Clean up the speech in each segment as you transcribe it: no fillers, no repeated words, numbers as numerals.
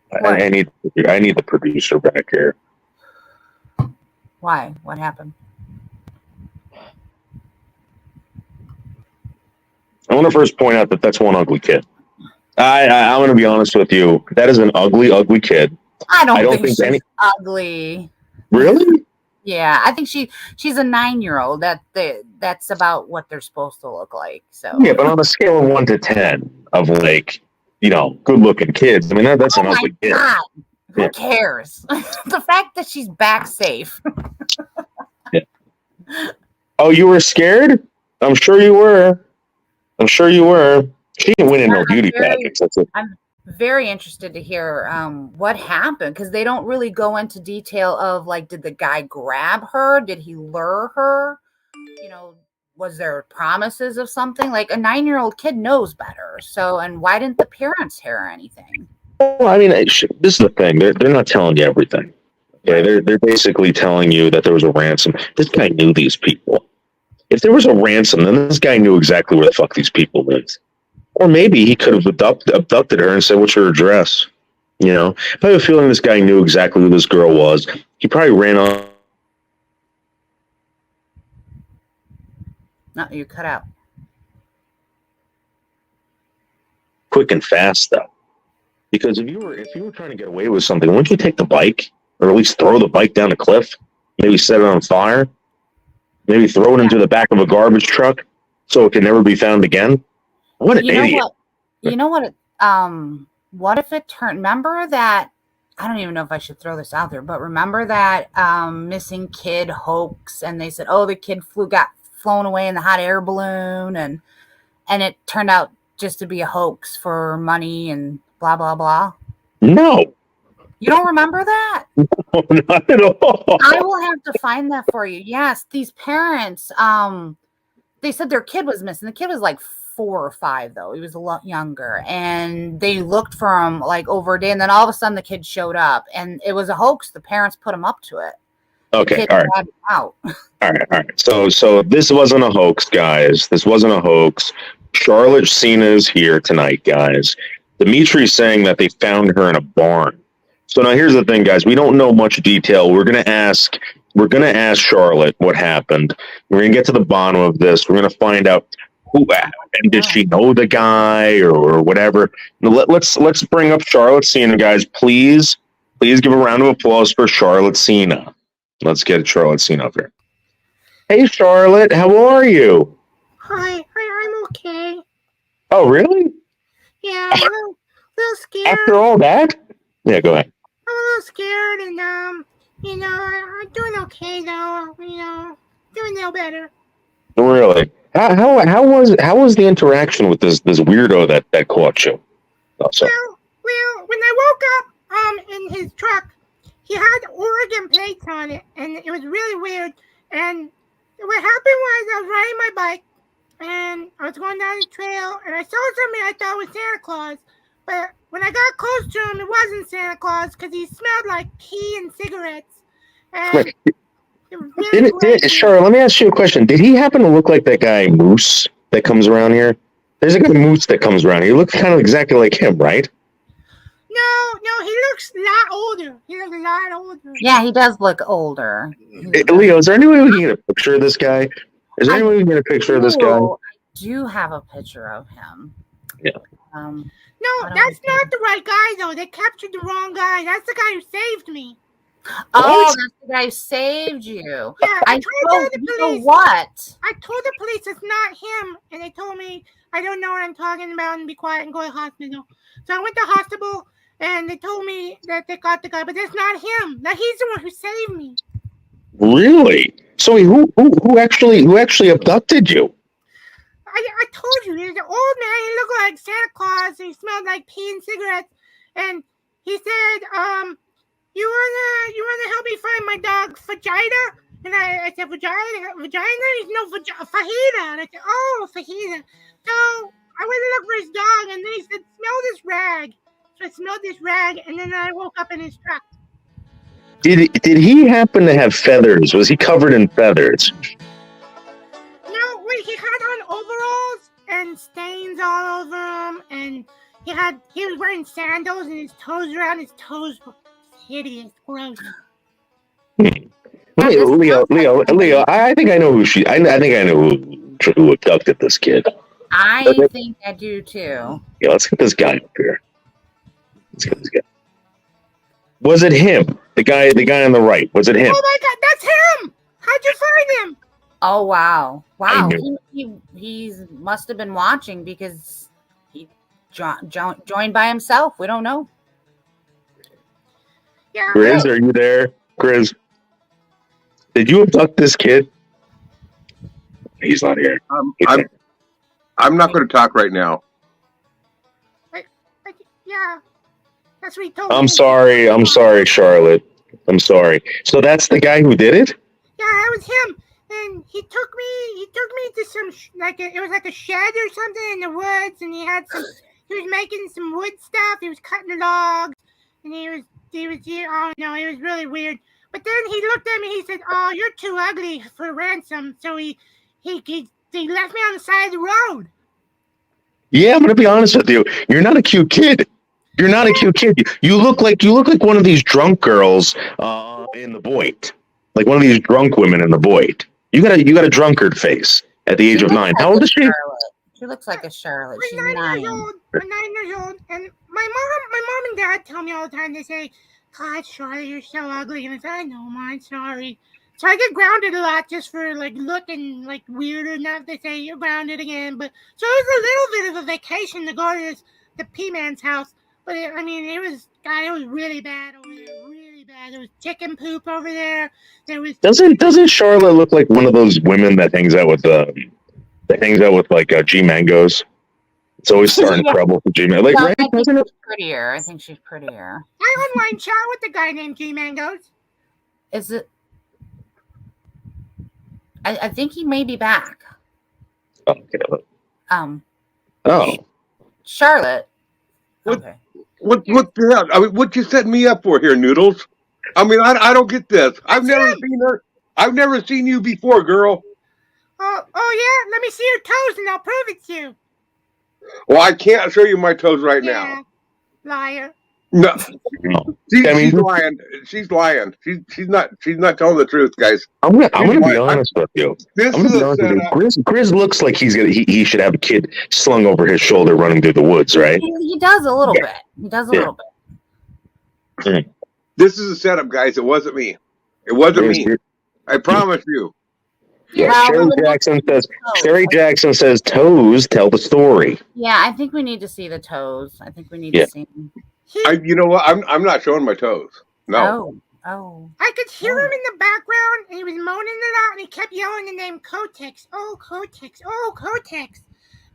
What? I need the producer back here. Why? What happened? I want to first point out that that's one ugly kid. I'm going to be honest with you. That is an ugly, ugly kid. I don't think she's ugly. Really? Yeah, I think she's a 9-year-old. That's about what they're supposed to look like. So yeah, but on a scale of 1 to 10 of like, good looking kids. I mean, that's an ugly kid. God. Who cares? The fact that she's back safe. Yeah. Oh, you were scared? I'm sure you were. She didn't win in no beauty pageants. That's it. I'm very interested to hear what happened, because they don't really go into detail of like, did the guy grab her? Did he lure her? Was there promises of something? Like, a 9-year-old kid knows better. So, and why didn't the parents hear anything? Well, I mean, this is the thing. They're not telling you everything. Okay, they're basically telling you that there was a ransom. This guy knew these people. If there was a ransom, then this guy knew exactly where the fuck these people lived. Or maybe he could have abducted her and said, "What's your address?" I have a feeling this guy knew exactly who this girl was. He probably ran on. No, you cut out. Quick and fast, though. Because if you were trying to get away with something, wouldn't you take the bike, or at least throw the bike down a cliff? Maybe set it on fire. Maybe throw it into the back of a garbage truck so it can never be found again. What an idiot! What if it turned? Remember that? I don't even know if I should throw this out there, but remember that missing kid hoax, and they said, "Oh, the kid got flown away in the hot air balloon," and it turned out just to be a hoax for money and blah blah blah. No. You don't remember that? No, not at all. I will have to find that for you. Yes, these parents, they said their kid was missing. The kid was like 4 or 5, though. He was a lot younger, and they looked for him like over a day, and then all of a sudden the kid showed up, and it was a hoax. The parents put him up to it. Okay, all right. Out. All right. So this wasn't a hoax, guys. This wasn't a hoax. Charlotte Cena is here tonight, guys. Dimitri's saying that they found her in a barn. So now here's the thing, guys. We don't know much detail. We're gonna ask Charlotte what happened. We're gonna get to the bottom of this. We're gonna find out who, and did she know the guy or whatever. Let's bring up Charlotte Cena, guys. Please give a round of applause for Charlotte Cena. Let's get Charlotte Cena up here. Hey, Charlotte, how are you? Hi, I'm okay. Oh, really? Yeah, I'm a little scared. After all that? Yeah, go ahead. I'm a little scared, and I'm doing okay though. Doing no better. Really? How was the interaction with this weirdo that caught you? Also. Well, when I woke up in his truck, he had Oregon plates on it, and it was really weird. And what happened was I was riding my bike, and I was going down the trail, and I saw something I thought was Santa Claus. But when I got close to him, it wasn't Santa Claus because he smelled like pee and cigarettes. And Charlotte, let me ask you a question. Did he happen to look like that guy Moose that comes around here? There's a guy Moose that comes around here. He looks kind of exactly like him, right? No, he looks a lot older. Yeah, he does look older. Leo, is there any way we can get a picture of this guy? Is there any way we can get a picture of this guy? I do have a picture of him. Yeah. No, that's not the right guy, though. They captured the wrong guy. That's the guy who saved me. Oh, that's the guy who saved you. Yeah, I told the police. What? I told the police it's not him, and they told me I don't know what I'm talking about and be quiet and go to hospital. So I went to hospital, and they told me that they got the guy, but that's not him. That he's the one who saved me. Really? So who actually abducted you? I told you, he was an old man. He looked like Santa Claus. He smelled like pee and cigarettes. And he said, you wanna help me find my dog Fajita? And I said, Vagina? He's no Fajita. And I said, oh, Fajita. So I went to look for his dog, and then he said, smell this rag. So I smelled this rag, and then I woke up in his truck. Did he happen to have feathers? Was he covered in feathers? No, he had on overalls and stains all over him, and he was wearing sandals and his toes around his toes were hideous, gross. Leo, I think I know who she. I think I know who abducted this kid. I think I do too. Yeah, let's get this guy up here. Let's get this guy. Was it him? The guy on the right. Was it him? Oh my God, that's him! How'd you find him? Oh wow, I wow! knew. He must have been watching because he joined by himself. We don't know. Yeah. Grizz, are you there? Grizz, did you abduct this kid? He's not here. I'm not going to talk right now. Yeah. That's what he told me. I'm sorry, Charlotte. I'm sorry. So that's the guy who did it? Yeah, that was him. And he took me to some it was like a shed or something in the woods, and he was making some wood stuff. He was cutting logs, and he was oh no, it was really weird. But then he looked at me. He said, "Oh, you're too ugly for ransom." So he left me on the side of the road. Yeah, I'm gonna be honest with you. You're not a cute kid. You're not a cute kid. You look like one of these drunk girls in the Void, like one of these drunk women in the Void. You got a drunkard face at the age of 9. How old is she? She looks like a Charlotte. She's I'm 9. 9 years old. I'm 9 years old, and my mom and dad tell me all the time. They say, "God, Charlotte, you're so ugly," and I say, "I know, Mom, sorry." So I get grounded a lot just for like looking like weird enough. They say you're grounded again, but so it was a little bit of a vacation to go to the P-Man's house. But it was really bad over there, really bad. There was chicken poop over there. There was Doesn't Charlotte look like one of those women that hangs out with like G Mangoes? It's always starting trouble for G Mangoes. Like, No, right? I think Doesn't it? she's prettier. I think she's prettier. I online chat with the guy named G Mangoes. Is it? I think he may be back. Okay. Oh, Charlotte. What? Okay. What the hell? I mean, what you setting me up for here, Noodles? I mean, I don't get this. I've never seen her. I've never seen you before, girl. Oh yeah, let me see your toes and I'll prove it to you. Well, I can't show you my toes right Yeah, now. liar. No, no. she's I mean, lying. She's lying. She's not telling the truth, guys. I'm gonna be honest with you. This I'm is gonna be a honest with you. setup. Grizz looks like he should have a kid slung over his shoulder running through the woods, right? He does a little bit. He does a little bit. This is a setup, guys. It wasn't me. It wasn't me. I promise you. Yeah, Well, Sherry Jackson says toes tell the story. Yeah, I think we need to see the toes. I think we need to see. You know what? I'm not showing my toes. No. Oh. I could hear him in the background, and he was moaning it out, and he kept yelling the name Kotex. Oh, Kotex. Oh, Kotex.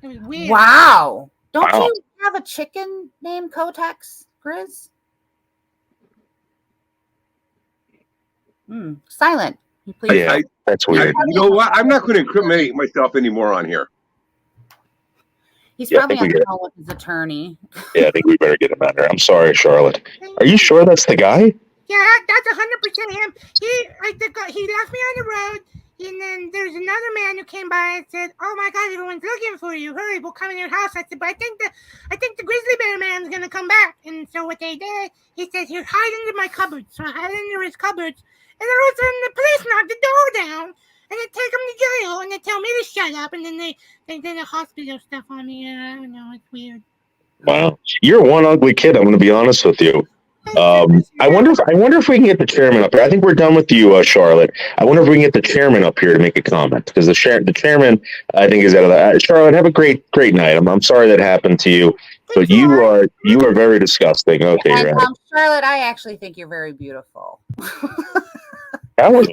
It was weird. Wow. Don't Wow. you have a chicken named Kotex, Grizz? Silent. You please. Yeah, that's weird. You know what? I'm not going to incriminate myself anymore on here. He's Yeah, I probably think on we the phone with his attorney. Yeah, I think we better get him out there. I'm sorry, Charlotte. Are you sure that's the guy? Yeah, that's 100% him. He left me on the road, and then there's another man who came by and said, "Oh my God, everyone's looking for you. Hurry, we'll come in your house." I said, "But I think the grizzly bear man's gonna come back." And so what they did, he said, "Here, hide under my cupboard." So I hid under his cupboards, and then all of a sudden the police knocked the door down, and they take him to jail, and they tell me to shut up, and then they did the hospital stuff on me. I don't know, it's weird. Wow, you're one ugly kid. I'm going to be honest with you. I wonder if we can get the chairman up here. I think we're done with you, Charlotte. I wonder if we can get the chairman up here to make a comment, because the chairman, I think, is out of the. Charlotte, have a great night. I'm sorry that happened to you, but you are very disgusting. Okay, And, you're out. Charlotte, I actually think you're very beautiful. That was